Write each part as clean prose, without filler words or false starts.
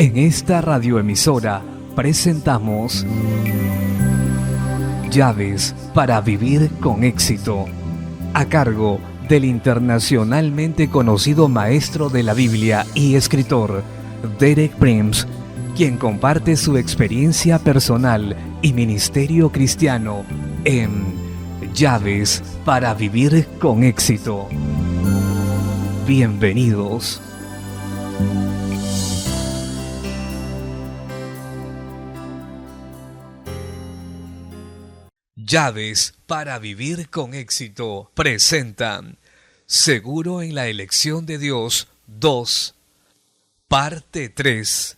En esta radioemisora presentamos Llaves para vivir con éxito, a cargo del internacionalmente conocido maestro de la Biblia y escritor Derek Prince, quien comparte su experiencia personal y ministerio cristiano en Llaves para vivir con éxito. Bienvenidos. Llaves para vivir con éxito presentan Seguro en la elección de Dios 2, parte 3.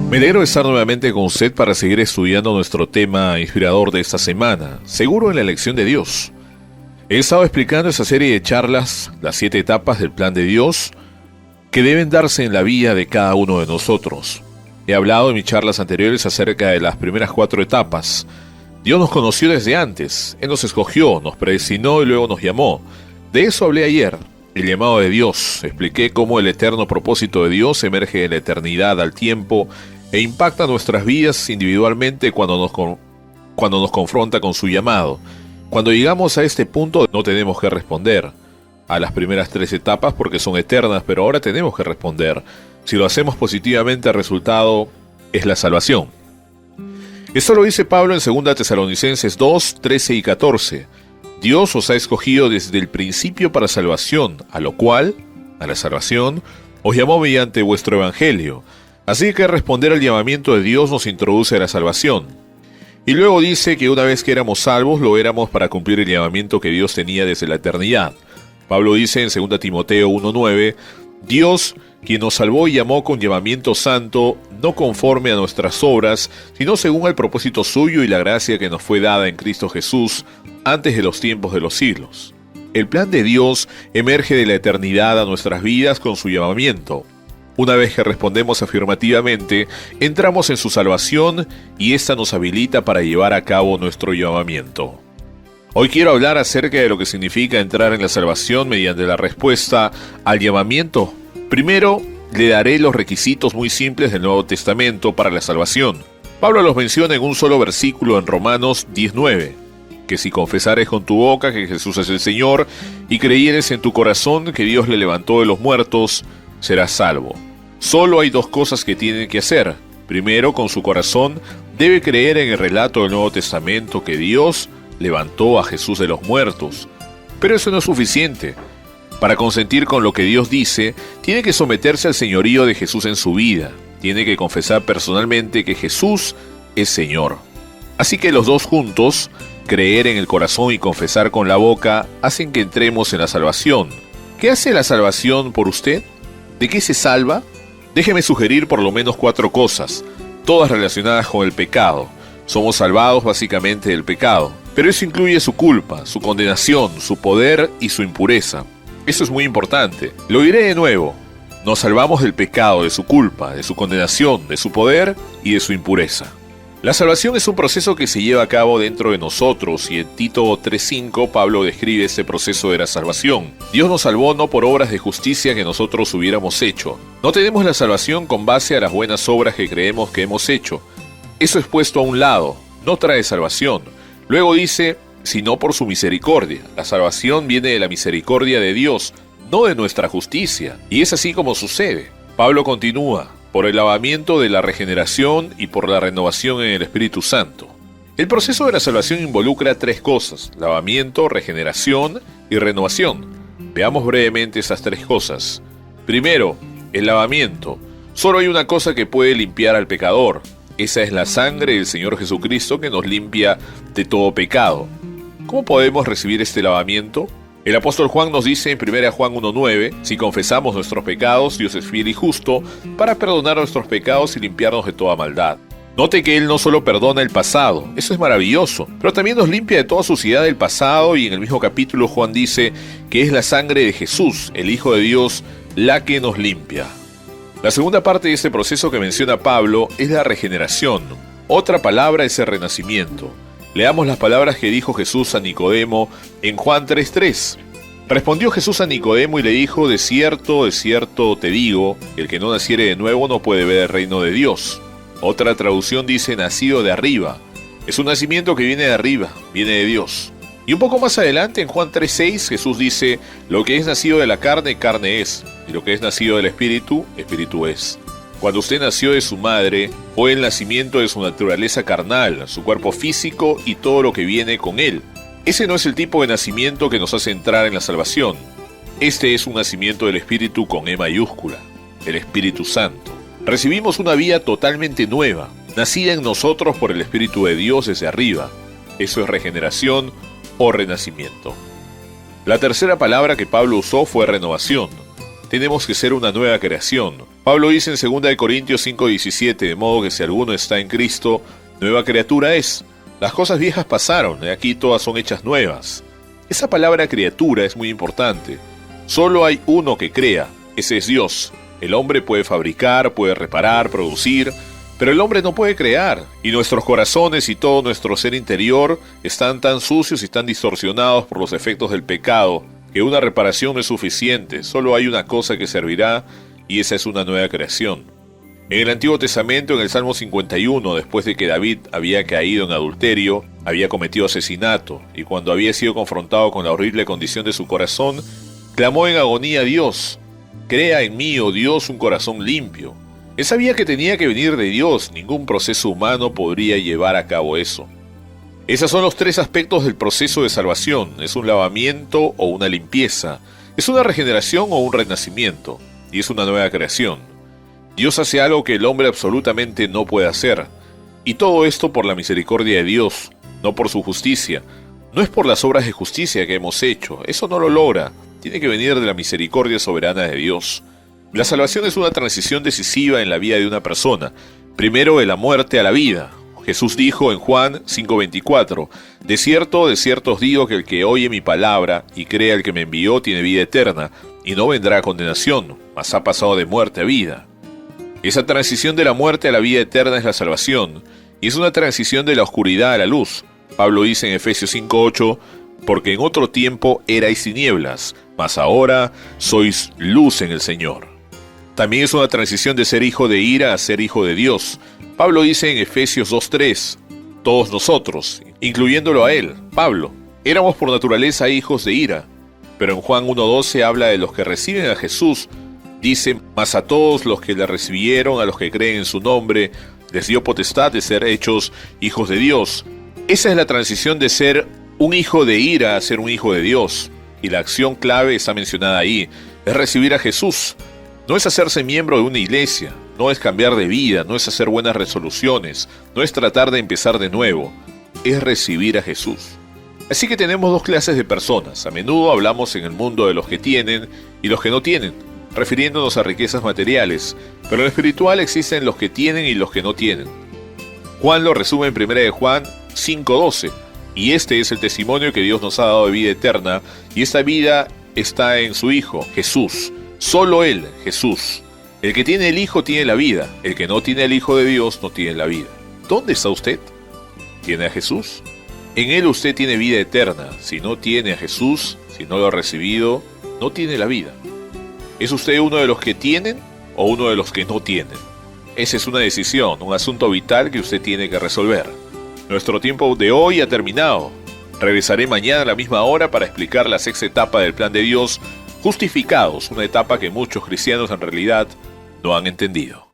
Me alegro de estar nuevamente con usted para seguir estudiando nuestro tema inspirador de esta semana, Seguro en la elección de Dios. He estado explicando esa serie de charlas, las 7 etapas del plan de Dios, que deben darse en la vida de cada uno de nosotros. He hablado en mis charlas anteriores acerca de las primeras 4 etapas. Dios nos conoció desde antes, Él nos escogió, nos predestinó y luego nos llamó. De eso hablé ayer, el llamado de Dios. Expliqué cómo el eterno propósito de Dios emerge de la eternidad al tiempo e impacta nuestras vidas individualmente cuando nos confronta con su llamado. Cuando llegamos a este punto no tenemos que responder a las primeras 3 etapas porque son eternas, pero ahora tenemos que responder. Si lo hacemos positivamente, el resultado es la salvación. Esto lo dice Pablo en 2 Tesalonicenses 2, 13 y 14. Dios os ha escogido desde el principio para salvación, a lo cual, a la salvación, os llamó mediante vuestro evangelio. Así que responder al llamamiento de Dios nos introduce a la salvación. Y luego dice que una vez que éramos salvos, lo éramos para cumplir el llamamiento que Dios tenía desde la eternidad. Pablo dice en 2 Timoteo 1:9, Dios, quien nos salvó y llamó con llamamiento santo, no conforme a nuestras obras, sino según el propósito suyo y la gracia que nos fue dada en Cristo Jesús antes de los tiempos de los siglos. El plan de Dios emerge de la eternidad a nuestras vidas con su llamamiento. Una vez que respondemos afirmativamente, entramos en su salvación y ésta nos habilita para llevar a cabo nuestro llamamiento. Hoy quiero hablar acerca de lo que significa entrar en la salvación mediante la respuesta al llamamiento. Primero, le daré los requisitos muy simples del Nuevo Testamento para la salvación. Pablo los menciona en un solo versículo en Romanos 10:9, que si confesares con tu boca que Jesús es el Señor y creyeres en tu corazón que Dios le levantó de los muertos, serás salvo. Solo hay 2 cosas que tienen que hacer. Primero, con su corazón, debe creer en el relato del Nuevo Testamento que Dios levantó a Jesús de los muertos. Pero eso no es suficiente. Para consentir con lo que Dios dice, tiene que someterse al señorío de Jesús en su vida. Tiene que confesar personalmente que Jesús es Señor. Así que los 2 juntos, creer en el corazón y confesar con la boca, hacen que entremos en la salvación. ¿Qué hace la salvación por usted? ¿De qué se salva? Déjeme sugerir por lo menos 4 cosas, todas relacionadas con el pecado. Somos salvados básicamente del pecado, pero eso incluye su culpa, su condenación, su poder y su impureza. Eso es muy importante. Lo diré de nuevo. Nos salvamos del pecado, de su culpa, de su condenación, de su poder y de su impureza. La salvación es un proceso que se lleva a cabo dentro de nosotros y en Tito 3:5 Pablo describe ese proceso de la salvación. Dios nos salvó no por obras de justicia que nosotros hubiéramos hecho. No tenemos la salvación con base a las buenas obras que creemos que hemos hecho. Eso es puesto a un lado, no trae salvación. Luego dice, sino por su misericordia. La salvación viene de la misericordia de Dios, no de nuestra justicia. Y es así como sucede. Pablo continúa, por el lavamiento de la regeneración y por la renovación en el Espíritu Santo. El proceso de la salvación involucra 3 cosas, lavamiento, regeneración y renovación. Veamos brevemente esas 3 cosas. Primero, el lavamiento. Solo hay una cosa que puede limpiar al pecador. Esa es la sangre del Señor Jesucristo que nos limpia de todo pecado. ¿Cómo podemos recibir este lavamiento? El apóstol Juan nos dice en 1 Juan 1:9, si confesamos nuestros pecados, Dios es fiel y justo para perdonar nuestros pecados y limpiarnos de toda maldad. Note que Él no solo perdona el pasado, eso es maravilloso, pero también nos limpia de toda suciedad del pasado, y en el mismo capítulo Juan dice que es la sangre de Jesús, el Hijo de Dios, la que nos limpia. La segunda parte de este proceso que menciona Pablo es la regeneración. Otra palabra es el renacimiento. Leamos las palabras que dijo Jesús a Nicodemo en Juan 3:3. Respondió Jesús a Nicodemo y le dijo: de cierto te digo, el que no naciere de nuevo no puede ver el reino de Dios. Otra traducción dice nacido de arriba. Es un nacimiento que viene de arriba, viene de Dios. Y un poco más adelante, en Juan 3:6, Jesús dice: lo que es nacido de la carne, carne es, y lo que es nacido del Espíritu, Espíritu es. Cuando usted nació de su madre, fue el nacimiento de su naturaleza carnal, su cuerpo físico y todo lo que viene con él. Ese no es el tipo de nacimiento que nos hace entrar en la salvación. Este es un nacimiento del Espíritu con E mayúscula, el Espíritu Santo. Recibimos una vida totalmente nueva, nacida en nosotros por el Espíritu de Dios desde arriba. Eso es regeneración o renacimiento. La tercera palabra que Pablo usó fue renovación. Tenemos que ser una nueva creación. Pablo dice en 2 Corintios 5:17, de modo que si alguno está en Cristo, nueva criatura es. Las cosas viejas pasaron, y aquí todas son hechas nuevas. Esa palabra criatura es muy importante. Solo hay uno que crea, ese es Dios. El hombre puede fabricar, puede reparar, producir, pero el hombre no puede crear. Y nuestros corazones y todo nuestro ser interior están tan sucios y tan distorsionados por los efectos del pecado, que una reparación no es suficiente. Solo hay una cosa que servirá, y esa es una nueva creación. En el Antiguo Testamento, en el Salmo 51, después de que David había caído en adulterio, había cometido asesinato, y cuando había sido confrontado con la horrible condición de su corazón, clamó en agonía a Dios: crea en mí, oh Dios, un corazón limpio. Él sabía que tenía que venir de Dios, ningún proceso humano podría llevar a cabo eso. Esos son los tres aspectos del proceso de salvación: es un lavamiento o una limpieza, es una regeneración o un renacimiento, y es una nueva creación. Dios hace algo que el hombre absolutamente no puede hacer, y todo esto por la misericordia de Dios, no por su justicia. No es por las obras de justicia que hemos hecho, eso no lo logra, tiene que venir de la misericordia soberana de Dios. La salvación es una transición decisiva en la vida de una persona, primero de la muerte a la vida. Jesús dijo en Juan 5:24, de cierto os digo que el que oye mi palabra y crea el que me envió tiene vida eterna, y no vendrá a condenación, mas ha pasado de muerte a vida. Esa transición de la muerte a la vida eterna es la salvación, y es una transición de la oscuridad a la luz. Pablo dice en Efesios 5:8, porque en otro tiempo erais tinieblas, mas ahora sois luz en el Señor. También es una transición de ser hijo de ira a ser hijo de Dios. Pablo dice en Efesios 2:3, todos nosotros, incluyéndolo a él, Pablo, éramos por naturaleza hijos de ira, pero en Juan 1:12 habla de los que reciben a Jesús. Dice, mas a todos los que le recibieron, a los que creen en su nombre, les dio potestad de ser hechos hijos de Dios. Esa es la transición de ser un hijo de ira a ser un hijo de Dios. Y la acción clave está mencionada ahí, es recibir a Jesús. No es hacerse miembro de una iglesia, no es cambiar de vida, no es hacer buenas resoluciones, no es tratar de empezar de nuevo, es recibir a Jesús. Así que tenemos dos clases de personas. A menudo hablamos en el mundo de los que tienen y los que no tienen, refiriéndonos a riquezas materiales, pero en lo espiritual existen los que tienen y los que no tienen. Juan lo resume en 1 Juan 5:12, y este es el testimonio que Dios nos ha dado de vida eterna, y esta vida está en su Hijo, Jesús. Solo Él, Jesús. El que tiene el Hijo tiene la vida, el que no tiene el Hijo de Dios no tiene la vida. ¿Dónde está usted? ¿Tiene a Jesús? En Él usted tiene vida eterna. Si no tiene a Jesús, si no lo ha recibido, no tiene la vida. ¿Es usted uno de los que tienen o uno de los que no tienen? Esa es una decisión, un asunto vital que usted tiene que resolver. Nuestro tiempo de hoy ha terminado. Regresaré mañana a la misma hora para explicar la sexta etapa del plan de Dios, justificados, una etapa que muchos cristianos en realidad no han entendido.